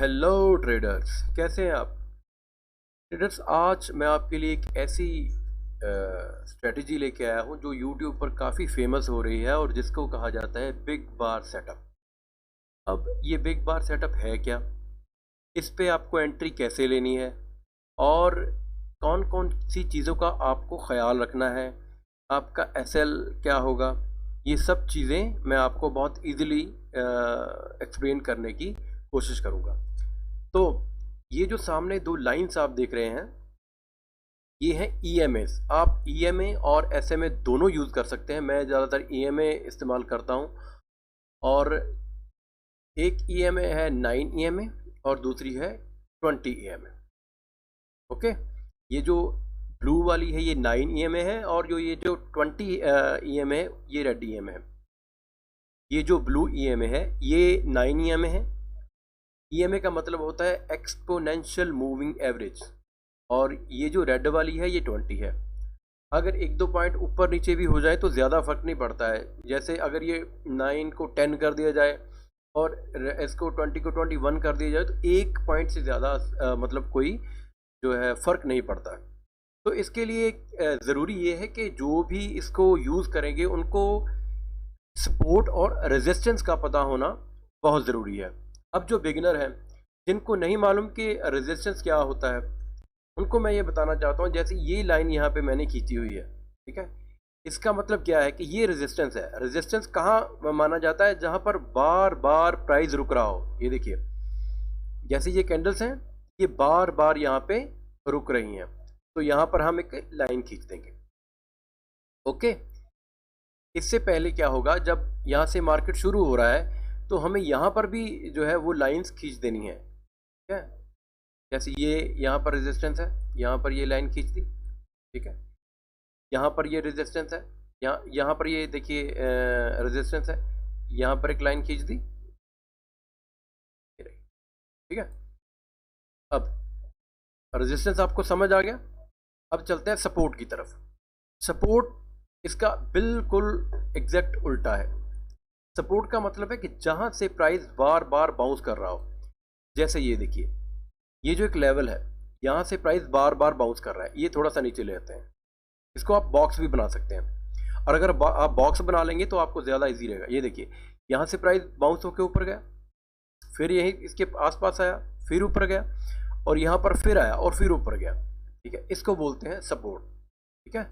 Hello traders, कैसे हैं आप ट्रेडर्स। आज मैं आपके लिए एक ऐसी स्ट्रेटजी लेके आया हूं जो यूट्यूब पर काफ़ी फेमस हो रही है और जिसको कहा जाता है बिग बार सेटअप। अब ये बिग बार सेटअप है क्या, इस पे आपको एंट्री कैसे लेनी है और कौन कौन सी चीज़ों का आपको ख्याल रखना है, आपका एसएल क्या होगा, ये सब चीज़ें मैं आपको बहुत इजीली एक्सप्लेन करने की कोशिश करूँगा। तो ये जो सामने दो लाइंस आप देख रहे हैं, ये है EMAs। आप EMA और SMA दोनों यूज़ कर सकते हैं। मैं ज़्यादातर EMA इस्तेमाल करता हूँ और एक EMA है 9 EMA और दूसरी है 20 EMA। ओके, ये जो ब्लू वाली है ये 9 EMA है और ये जो 20 EMA है ये रेड EMA है। ये जो ब्लू EMA है ये 9 EMA है। EMA का मतलब होता है एक्सपोनेंशियल मूविंग एवरेज और ये जो रेड वाली है ये 20 है। अगर एक दो पॉइंट ऊपर नीचे भी हो जाए तो ज़्यादा फर्क नहीं पड़ता है। जैसे अगर ये 9 को 10 कर दिया जाए और इसको 20 को 21 कर दिया जाए तो एक पॉइंट से ज़्यादा मतलब कोई जो है फ़र्क नहीं पड़ता। तो इसके लिए ज़रूरी ये है कि जो भी इसको यूज़ करेंगे उनको सपोर्ट और रेजिस्टेंस का पता होना बहुत ज़रूरी है। अब जो बिगिनर हैं जिनको नहीं मालूम कि रेजिस्टेंस क्या होता है, उनको मैं ये बताना चाहता हूँ। जैसे ये लाइन यहाँ पे मैंने खींची हुई है, ठीक है, इसका मतलब क्या है कि ये रेजिस्टेंस है। रेजिस्टेंस कहाँ माना जाता है? जहाँ पर बार बार प्राइस रुक रहा हो। ये देखिए, जैसे ये कैंडल्स हैं ये बार बार यहाँ पे रुक रही हैं, तो यहाँ पर हम एक लाइन खींच देंगे। ओके, इससे पहले क्या होगा, जब यहाँ से मार्केट शुरू हो रहा है तो हमें यहाँ पर भी जो है वो लाइंस खींच देनी है। ठीक है, जैसे ये यहाँ पर रेजिस्टेंस है, यहाँ पर ये लाइन खींच दी, ठीक है, यहाँ पर ये रेजिस्टेंस है, यहाँ पर ये देखिए रेजिस्टेंस है, यहाँ पर एक लाइन खींच दी, ठीक है। अब रेजिस्टेंस आपको समझ आ गया। अब चलते हैं सपोर्ट की तरफ। सपोर्ट इसका बिल्कुल एग्जैक्ट उल्टा है। सपोर्ट का मतलब है कि जहां से प्राइस बार बार बाउंस कर रहा हो। जैसे ये देखिए, ये जो एक लेवल है यहाँ से प्राइस बार बार बाउंस कर रहा है, ये थोड़ा सा नीचे ले आते हैं। इसको आप बॉक्स भी बना सकते हैं और अगर आप बॉक्स बना लेंगे तो आपको ज़्यादा इजी रहेगा। ये देखिए, यहाँ से प्राइस बाउंस होकर ऊपर गया, फिर यही इसके आसपास आया, फिर ऊपर गया और यहाँ पर फिर आया और फिर ऊपर गया, ठीक है। इसको बोलते हैं सपोर्ट, ठीक है।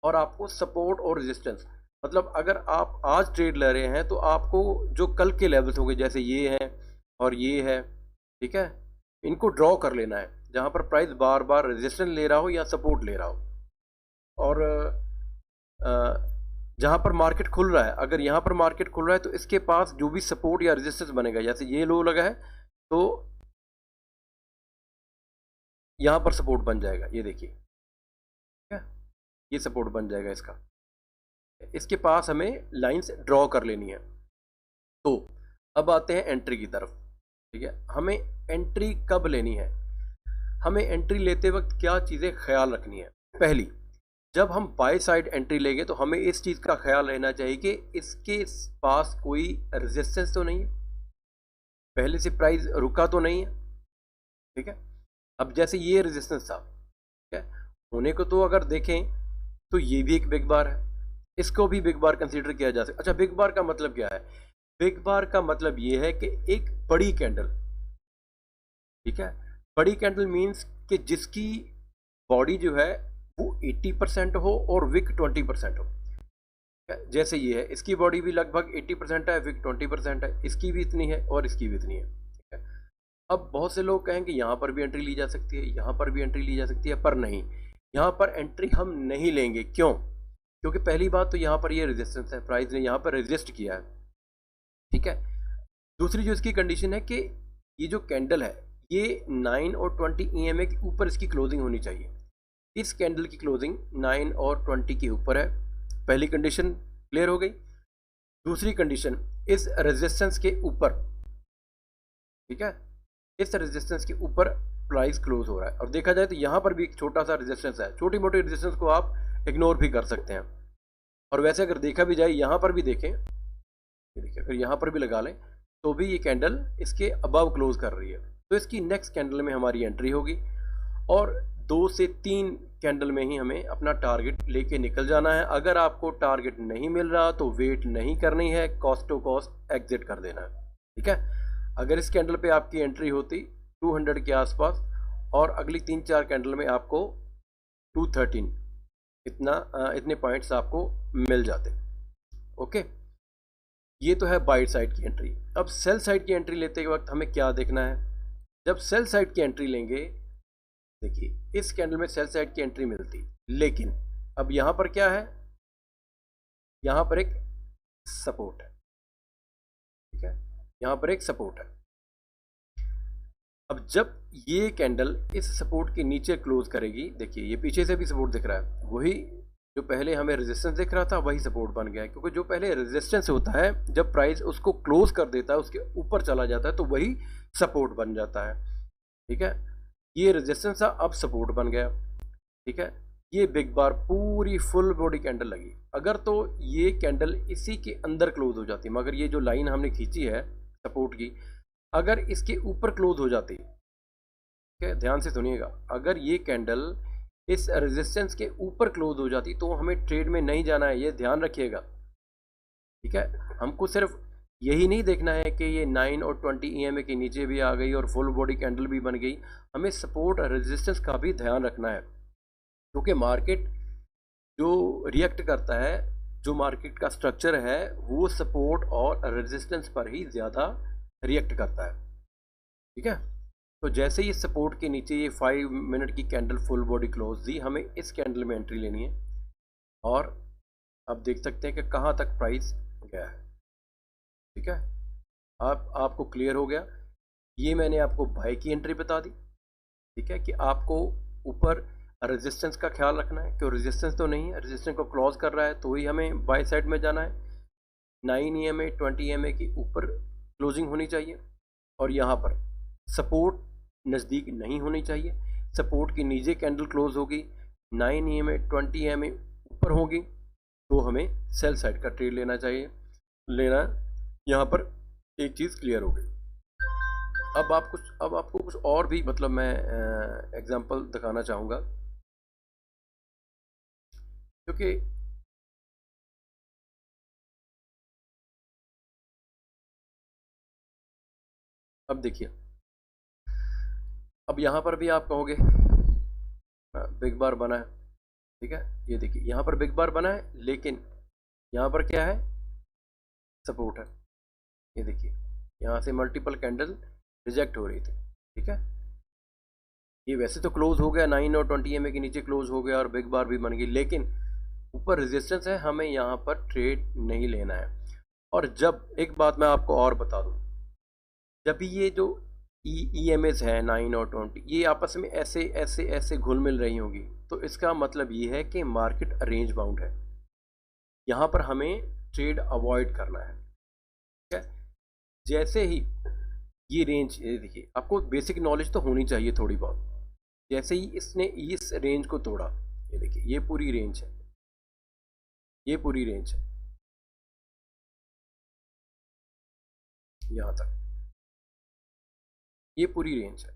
और आपको सपोर्ट और रेजिस्टेंस मतलब अगर आप आज ट्रेड ले रहे हैं तो आपको जो कल के लेवल्स होंगे, जैसे ये है और ये है, ठीक है, इनको ड्रॉ कर लेना है जहाँ पर प्राइस बार बार रेजिस्टेंस ले रहा हो या सपोर्ट ले रहा हो। और जहाँ पर मार्केट खुल रहा है, अगर यहाँ पर मार्केट खुल रहा है तो इसके पास जो भी सपोर्ट या रेजिस्टेंस बनेगा, जैसे ये लो लगा है तो यहाँ पर सपोर्ट बन जाएगा। ये देखिए, ठीक है, ये सपोर्ट बन जाएगा इसका। इसके पास हमें लाइंस ड्रॉ कर लेनी है। तो अब आते हैं एंट्री की तरफ, ठीक है। हमें एंट्री कब लेनी है, हमें एंट्री लेते वक्त क्या चीज़ें ख्याल रखनी है। पहली, जब हम बाय साइड एंट्री लेंगे तो हमें इस चीज़ का ख्याल रहना चाहिए कि इसके पास कोई रेजिस्टेंस तो नहीं है, पहले से प्राइस रुका तो नहीं है, ठीक है। अब जैसे ये रेजिस्टेंस था, ठीक है, होने को तो अगर देखें तो ये भी एक बिग बार है, इसको भी बिग बार कंसीडर किया जा सकता। अच्छा, बिग बार का मतलब क्या है? बिग बार का मतलब ये है कि एक बड़ी कैंडल, ठीक है। बड़ी कैंडल मीन्स कि जिसकी बॉडी जो है वो 80% हो और विक 20% हो। जैसे ये है, इसकी बॉडी भी लगभग 80% है, विक 20% है, इसकी भी इतनी है और इसकी भी इतनी है, ठीक है। अब बहुत से लोग कहेंगे यहाँ पर भी एंट्री ली जा सकती है, यहाँ पर भी एंट्री ली जा सकती है, पर नहीं, यहाँ पर एंट्री हम नहीं लेंगे। क्यों? क्योंकि पहली बात तो यहाँ पर ये रेजिस्टेंस है, प्राइस ने यहाँ पर रेजिस्ट किया है, ठीक है। दूसरी जो इसकी कंडीशन है कि ये जो कैंडल है ये 9 और 20 EMA के ऊपर इसकी क्लोजिंग होनी चाहिए। इस कैंडल की क्लोजिंग 9 और 20 के ऊपर है। पहली कंडीशन क्लियर हो गई। दूसरी कंडीशन, इस रेजिस्टेंस के ऊपर, ठीक है, इस रेजिस्टेंस के ऊपर प्राइस क्लोज हो रहा है। और देखा जाए तो यहाँ पर भी एक छोटा सा रेजिस्टेंस है। छोटी मोटी रेजिस्टेंस को आप इग्नोर भी कर सकते हैं। और वैसे अगर देखा भी जाए, यहाँ पर भी देखें, ये देखिए, फिर यहाँ पर भी लगा लें तो भी ये कैंडल इसके अबव क्लोज कर रही है। तो इसकी नेक्स्ट कैंडल में हमारी एंट्री होगी और 2 से 3 कैंडल में ही हमें अपना टारगेट लेके निकल जाना है। अगर आपको टारगेट नहीं मिल रहा तो वेट नहीं करनी है, कॉस्ट टू कॉस्ट एग्जिट कर देना है, ठीक है। अगर इस कैंडल पे आपकी एंट्री होती 200 के आसपास और अगली 3-4 कैंडल में आपको 213 इतने पॉइंट्स आपको मिल जाते। ओके, ये तो है बाई साइड की एंट्री। अब सेल साइड की एंट्री लेते वक्त हमें क्या देखना है? जब सेल साइड की एंट्री लेंगे, देखिए इस कैंडल में सेल साइड की एंट्री मिलती, लेकिन अब यहां पर क्या है? यहां पर एक सपोर्ट है, ठीक है, यहां पर एक सपोर्ट है। अब जब ये कैंडल इस सपोर्ट के नीचे क्लोज करेगी, देखिए ये पीछे से भी सपोर्ट दिख रहा है, वही जो पहले हमें रेजिस्टेंस दिख रहा था वही सपोर्ट बन गया है, क्योंकि जो पहले रेजिस्टेंस होता है जब प्राइस उसको क्लोज कर देता है, उसके ऊपर चला जाता है, तो वही सपोर्ट बन जाता है, ठीक है। ये रेजिस्टेंस था, अब सपोर्ट बन गया, ठीक है। ये बिग बार पूरी फुल बॉडी कैंडल लगी। अगर तो ये कैंडल इसी के अंदर क्लोज हो जाती, मगर ये जो लाइन हमने खींची है सपोर्ट की, अगर इसके ऊपर क्लोज हो जाती, ठीक है, ध्यान से सुनिएगा, अगर ये कैंडल इस रेजिस्टेंस के ऊपर क्लोज हो जाती तो हमें ट्रेड में नहीं जाना है, ये ध्यान रखिएगा, ठीक है। हमको सिर्फ यही नहीं देखना है कि ये 9 और 20 EMA के नीचे भी आ गई और फुल बॉडी कैंडल भी बन गई, हमें सपोर्ट और रेजिस्टेंस का भी ध्यान रखना है, क्योंकि मार्केट जो रिएक्ट करता है, जो मार्केट का स्ट्रक्चर है, वो सपोर्ट और रेजिस्टेंस पर ही ज़्यादा रिएक्ट करता है, ठीक है। तो जैसे ही सपोर्ट के नीचे ये 5 मिनट की candle full body close the, हमें इस कैंडल में एंट्री लेनी है और अब देख सकते हैं कि कहाँ तक प्राइस गया है, ठीक है। आपको क्लियर हो गया। ये मैंने आपको बाय की एंट्री बता दी, ठीक है, कि आपको ऊपर रेजिस्टेंस का ख्याल रखना है, क्यों रेजिस्टेंस तो नहीं है, रेजिस्टेंस को क्रॉस कर रहा है तो ही हमें बाय साइड में जाना है। 9 EMA 20 EMA की ऊपर क्लोजिंग होनी चाहिए और यहाँ पर सपोर्ट नज़दीक नहीं होनी चाहिए। सपोर्ट की नीचे कैंडल क्लोज होगी, 9 EMA 20 EMA ऊपर होगी, तो हमें सेल साइड का ट्रेड लेना चाहिए, यहाँ पर एक चीज़ क्लियर हो गई। अब आपको कुछ और भी मतलब मैं एग्जांपल दिखाना चाहूँगा, क्योंकि अब देखिए, अब यहाँ पर भी आप कहोगे बिग बार बना है, ठीक है, ये देखिए यहाँ पर बिग बार बना है, लेकिन यहाँ पर क्या है? सपोर्ट है। ये देखिए यहाँ से मल्टीपल कैंडल रिजेक्ट हो रही थी, ठीक है। ये वैसे तो क्लोज हो गया, 9 और 20 EMA के नीचे क्लोज हो गया और बिग बार भी बन गई, लेकिन ऊपर रेजिस्टेंस है, हमें यहाँ पर ट्रेड नहीं लेना है। और जब एक बात मैं आपको और बता दूँ, जब ये जो EMAs है 9 और 20, ये आपस में ऐसे ऐसे ऐसे घुल मिल रही होंगी, तो इसका मतलब ये है कि मार्केट रेंज बाउंड है, यहाँ पर हमें ट्रेड अवॉइड करना है, ठीक है। जैसे ही ये रेंज, ये देखिए आपको बेसिक नॉलेज तो होनी चाहिए थोड़ी बहुत, जैसे ही इसने इस रेंज को तोड़ा, ये देखिए ये पूरी रेंज है, ये पूरी रेंज है यहाँ तक, ये पूरी रेंज है।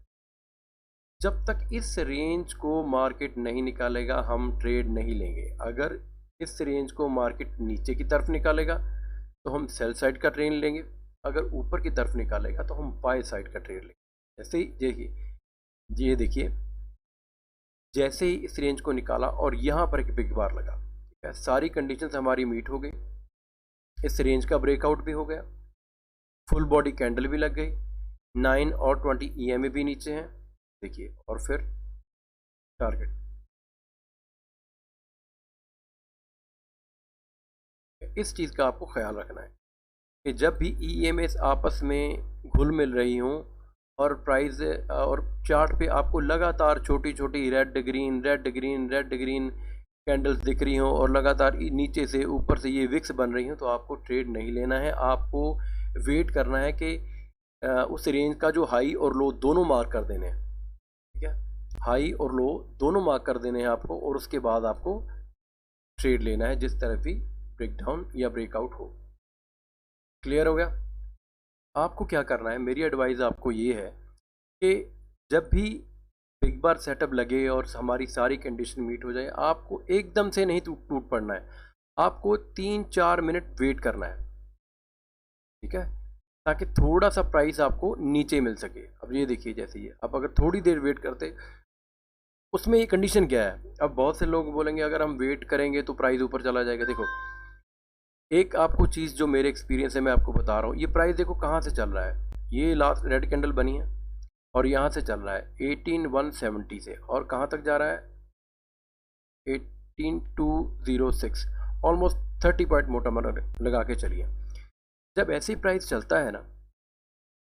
जब तक इस रेंज को मार्केट नहीं निकालेगा हम ट्रेड नहीं लेंगे। अगर इस रेंज को मार्केट नीचे की तरफ निकालेगा तो हम सेल साइड का ट्रेड लेंगे, अगर ऊपर की तरफ निकालेगा तो हम बाय साइड का ट्रेड लेंगे। जैसे ही देखिए, ये देखिए जैसे ही इस रेंज को निकाला और यहाँ पर एक बिग बार लगा, ठीक है, सारी कंडीशंस हमारी मीट हो गई, इस रेंज का ब्रेकआउट भी हो गया, फुल बॉडी कैंडल भी लग गई, 9 और 20 EMA भी नीचे हैं, देखिए, और फिर टारगेट। इस चीज़ का आपको ख्याल रखना है कि जब भी EMAs आपस में घुल मिल रही हों और प्राइस और चार्ट पे आपको लगातार छोटी छोटी red green red green red green candles दिख रही हों और लगातार नीचे से ऊपर से ये विक्स बन रही हों, तो आपको ट्रेड नहीं लेना है। आपको वेट करना है कि उस रेंज का जो हाई और लो दोनों मार्क कर देने हैं, ठीक है, हाई और लो दोनों मार्क कर देने हैं आपको, और उसके बाद आपको ट्रेड लेना है जिस तरह भी ब्रेकडाउन या ब्रेकआउट हो। क्लियर हो गया? आपको क्या करना है, मेरी एडवाइस आपको ये है कि जब भी बिग बार सेटअप लगे और हमारी सारी कंडीशन मीट हो जाए, आपको एकदम से नहीं टूट टूट पड़ना है, आपको 3-4 मिनट वेट करना है, ठीक है, ताकि थोड़ा सा प्राइस आपको नीचे मिल सके। अब ये देखिए, जैसे ये अब अगर थोड़ी देर वेट करते, उसमें ये कंडीशन क्या है, अब बहुत से लोग बोलेंगे अगर हम वेट करेंगे तो प्राइस ऊपर चला जाएगा। देखो, एक आपको चीज़ जो मेरे एक्सपीरियंस से मैं आपको बता रहा हूँ, ये प्राइस देखो कहाँ से चल रहा है, ये लास्ट रेड कैंडल बनी है और यहाँ से चल रहा है 18170 से, और कहाँ तक जा रहा है 18206, ऑलमोस्ट 30 पॉइंट मोटा मोटा लगा के चलिए। जब ऐसे प्राइस चलता है ना,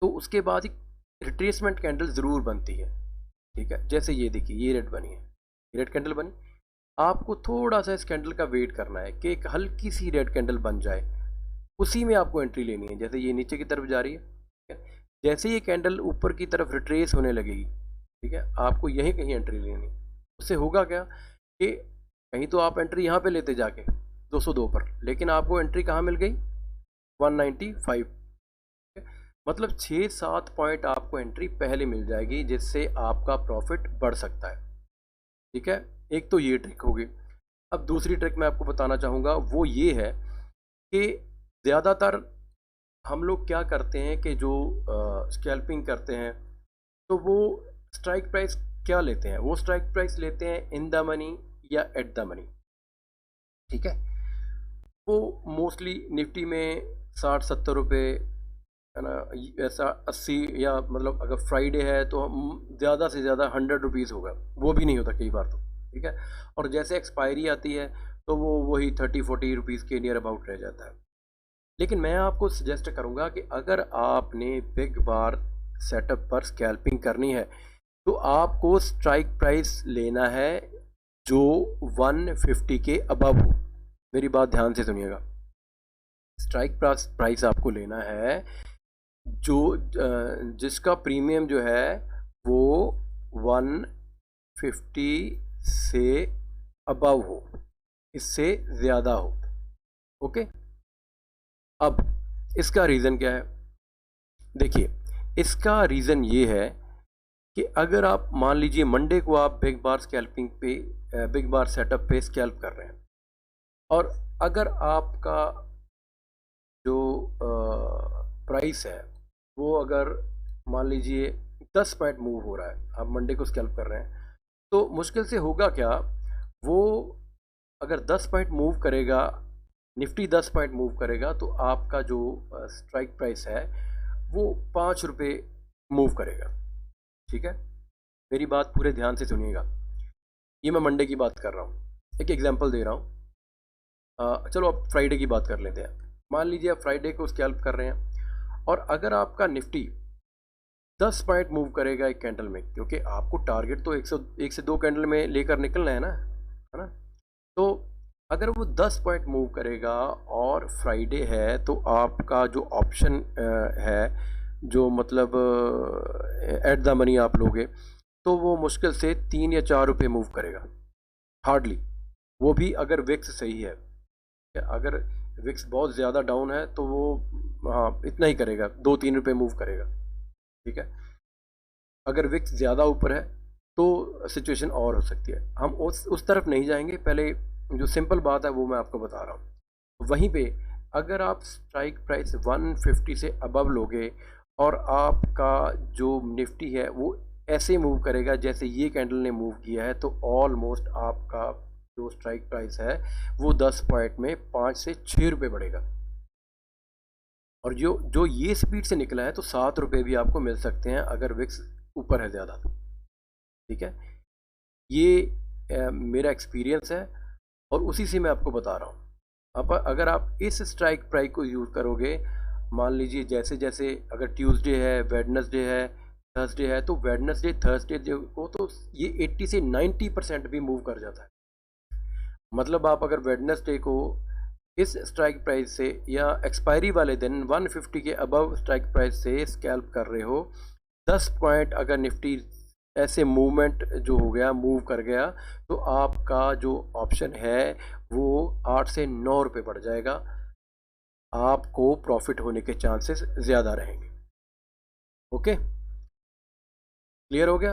तो उसके बाद एक रिट्रेसमेंट कैंडल ज़रूर बनती है, ठीक है। जैसे ये देखिए, ये रेड बनी है, रेड कैंडल बनी, आपको थोड़ा सा इस कैंडल का वेट करना है कि एक हल्की सी रेड कैंडल बन जाए, उसी में आपको एंट्री लेनी है। जैसे ये नीचे की तरफ जा रही है, ठीक है? जैसे ये कैंडल ऊपर की तरफ रिट्रेस होने लगेगी, ठीक है, आपको यहीं कहीं एंट्री लेनी है। उससे होगा क्या कि कहीं तो आप एंट्री यहाँ पे लेते जाके 202 पर, लेकिन आपको एंट्री कहाँ मिल गई 195, मतलब 6-7 पॉइंट आपको एंट्री पहले मिल जाएगी, जिससे आपका प्रॉफिट बढ़ सकता है, ठीक है। एक तो ये ट्रिक होगी। अब दूसरी ट्रिक मैं आपको बताना चाहूँगा, वो ये है कि ज़्यादातर हम लोग क्या करते हैं कि जो स्कैल्पिंग करते हैं, तो वो स्ट्राइक प्राइस क्या लेते हैं, वो स्ट्राइक प्राइस लेते हैं इन द मनी या एट द मनी, ठीक है। वो मोस्टली निफ्टी में 60-70 रुपये, है ना, ऐसा 80, या मतलब अगर फ्राइडे है तो हम ज़्यादा से ज़्यादा 100 रुपीज़ होगा, वो भी नहीं होता कई बार तो, ठीक है। और जैसे एक्सपायरी आती है तो वो वही 30-40 रुपीज़ के नियर अबाउट रह जाता है। लेकिन मैं आपको सजेस्ट करूंगा कि अगर आपने बिग बार सेटअप पर स्कैल्पिंग करनी है, तो आपको स्ट्राइक प्राइस लेना है जो 150 के अबव हो। मेरी बात ध्यान से सुनिएगा, स्ट्राइक प्राइस आपको लेना है जो जिसका प्रीमियम जो है वो 150 से अबव हो, इससे ज़्यादा हो, ओके। अब इसका रीज़न क्या है, देखिए, इसका रीज़न ये है कि अगर आप मान लीजिए मंडे को आप बिग बार स्कैल्पिंग पे बिग बार सेटअप पे स्कैल्प कर रहे हैं, और अगर आपका जो प्राइस है वो अगर मान लीजिए 10 पॉइंट मूव हो रहा है, आप मंडे को स्कैल्प कर रहे हैं, तो मुश्किल से होगा क्या, वो अगर 10 पॉइंट मूव करेगा, निफ्टी 10 पॉइंट मूव करेगा, तो आपका जो स्ट्राइक प्राइस है वो 5 रुपये मूव करेगा, ठीक है। मेरी बात पूरे ध्यान से सुनिएगा, ये मैं मंडे की बात कर रहा हूँ, एक एग्जांपल दे रहा हूँ। चलो अब फ्राइडे की बात कर लेते हैं। मान लीजिए आप फ्राइडे को स्कैल्प कर रहे हैं, और अगर आपका निफ्टी 10 पॉइंट मूव करेगा एक कैंडल में, क्योंकि आपको टारगेट तो 1 से 2 कैंडल में लेकर निकलना है ना, तो अगर वो 10 पॉइंट मूव करेगा और फ्राइडे है, तो आपका जो ऑप्शन है, जो मतलब एट द मनी आप लोगे, तो वो मुश्किल से 3 या 4 रुपये मूव करेगा, हार्डली, वो भी अगर विक्स सही है। अगर विक्स बहुत ज़्यादा डाउन है तो वो हाँ इतना ही करेगा, 2-3 रुपये मूव करेगा, ठीक है। अगर विक्स ज़्यादा ऊपर है तो सिचुएशन और हो सकती है। हम उस तरफ नहीं जाएंगे, पहले जो सिंपल बात है वो मैं आपको बता रहा हूँ। वहीं पे अगर आप स्ट्राइक प्राइस 150 से अबव लोगे, और आपका जो निफ्टी है वो ऐसे मूव करेगा जैसे ये कैंडल ने मूव किया है, तो ऑलमोस्ट आपका जो स्ट्राइक प्राइस है वो 10 पॉइंट में 5 से 6 रुपये बढ़ेगा। और जो जो ये स्पीड से निकला है तो 7 रुपये भी आपको मिल सकते हैं अगर विक्स ऊपर है ज़्यादा, ठीक है। ये मेरा एक्सपीरियंस है और उसी से मैं आपको बता रहा हूँ। अब अगर आप इस स्ट्राइक प्राइस को यूज़ करोगे, मान लीजिए जैसे जैसे अगर ट्यूसडे है, वेडनेसडे है, थर्सडे है, तो वेडनेसडे थर्सडे जो को तो ये 80 से 90% भी मूव कर जाता है। मतलब आप अगर वेडनेसडे को इस स्ट्राइक प्राइस से या एक्सपायरी वाले दिन 150 के अबव स्ट्राइक प्राइस से स्कैल्प कर रहे हो, 10 पॉइंट अगर निफ्टी ऐसे मूवमेंट जो हो गया, मूव कर गया, तो आपका जो ऑप्शन है वो 8 से 9 रुपये बढ़ जाएगा, आपको प्रॉफिट होने के चांसेस ज़्यादा रहेंगे, ओके। क्लियर हो गया?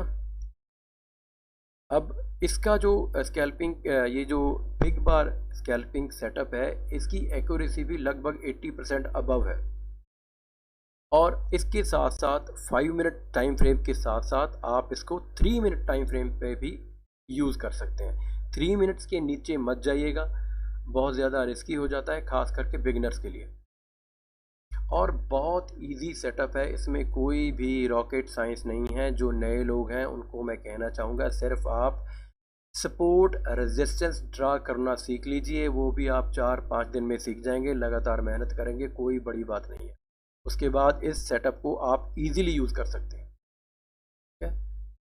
अब इसका जो स्कैल्पिंग ये जो बिग बार स्कैल्पिंग सेटअप है, इसकी एक्यूरेसी भी लगभग 80% अबव है। और इसके साथ साथ 5 मिनट टाइम फ्रेम के साथ साथ आप इसको 3 मिनट टाइम फ्रेम पे भी यूज़ कर सकते हैं। 3 मिनट्स के नीचे मत जाइएगा, बहुत ज़्यादा रिस्की हो जाता है, ख़ास करके बिगिनर्स के लिए। और बहुत इजी सेटअप है, इसमें कोई भी रॉकेट साइंस नहीं है। जो नए लोग हैं उनको मैं कहना चाहूँगा, सिर्फ आप सपोर्ट रेजिस्टेंस ड्रा करना सीख लीजिए, वो भी आप 4-5 दिन में सीख जाएंगे। लगातार मेहनत करेंगे, कोई बड़ी बात नहीं है। उसके बाद इस सेटअप को आप इजीली यूज़ कर सकते हैं। ठीक है,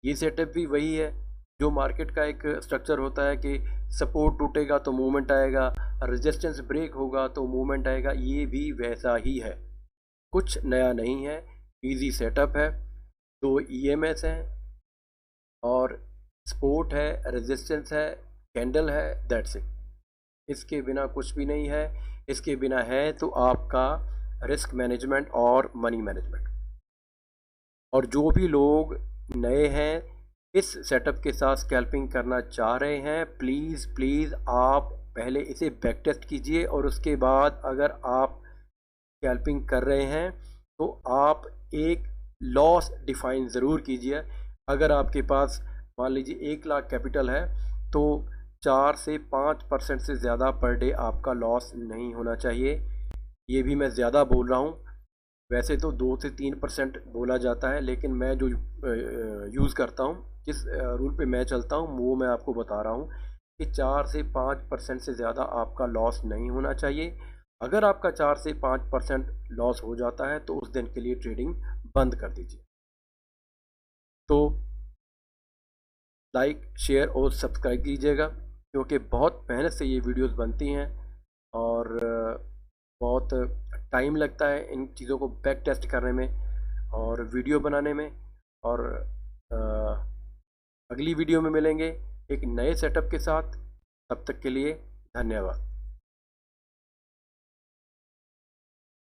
ये सेटअप भी वही है जो मार्केट का एक स्ट्रक्चर होता है कि सपोर्ट टूटेगा तो मूवमेंट आएगा, रेजिस्टेंस ब्रेक होगा तो मूवमेंट आएगा। ये भी वैसा ही है, कुछ नया नहीं है, इजी सेटअप है। 2 ईएमएस हैं और सपोर्ट है, रेजिस्टेंस है, कैंडल है, दैट्स इट। इसके बिना कुछ भी नहीं है। इसके बिना है तो आपका रिस्क मैनेजमेंट और मनी मैनेजमेंट। और जो भी लोग नए हैं, इस सेटअप के साथ स्कैल्पिंग करना चाह रहे हैं, प्लीज़ प्लीज़ आप पहले इसे बैक टेस्ट कीजिए, और उसके बाद अगर आप स्कैल्पिंग कर रहे हैं तो आप एक लॉस डिफाइन ज़रूर कीजिए। अगर आपके पास मान लीजिए 1 लाख कैपिटल है तो 4 से 5% से ज़्यादा पर डे आपका लॉस नहीं होना चाहिए। ये भी मैं ज़्यादा बोल रहा हूँ, वैसे तो 2 से 3% बोला जाता है, लेकिन मैं जो यूज़ करता हूँ, जिस रूल पे मैं चलता हूँ, वो मैं आपको बता रहा हूँ कि 4 से 5% से ज़्यादा आपका लॉस नहीं होना चाहिए। अगर आपका 4 से 5% लॉस हो जाता है तो उस दिन के लिए ट्रेडिंग बंद कर दीजिए। तो लाइक, शेयर और सब्सक्राइब कीजिएगा, क्योंकि बहुत मेहनत से ये वीडियोस बनती हैं और बहुत टाइम लगता है इन चीज़ों को बैक टेस्ट करने में और वीडियो बनाने में। और अ, अगली वीडियो में मिलेंगे एक नए सेटअप के साथ। तब तक के लिए धन्यवाद।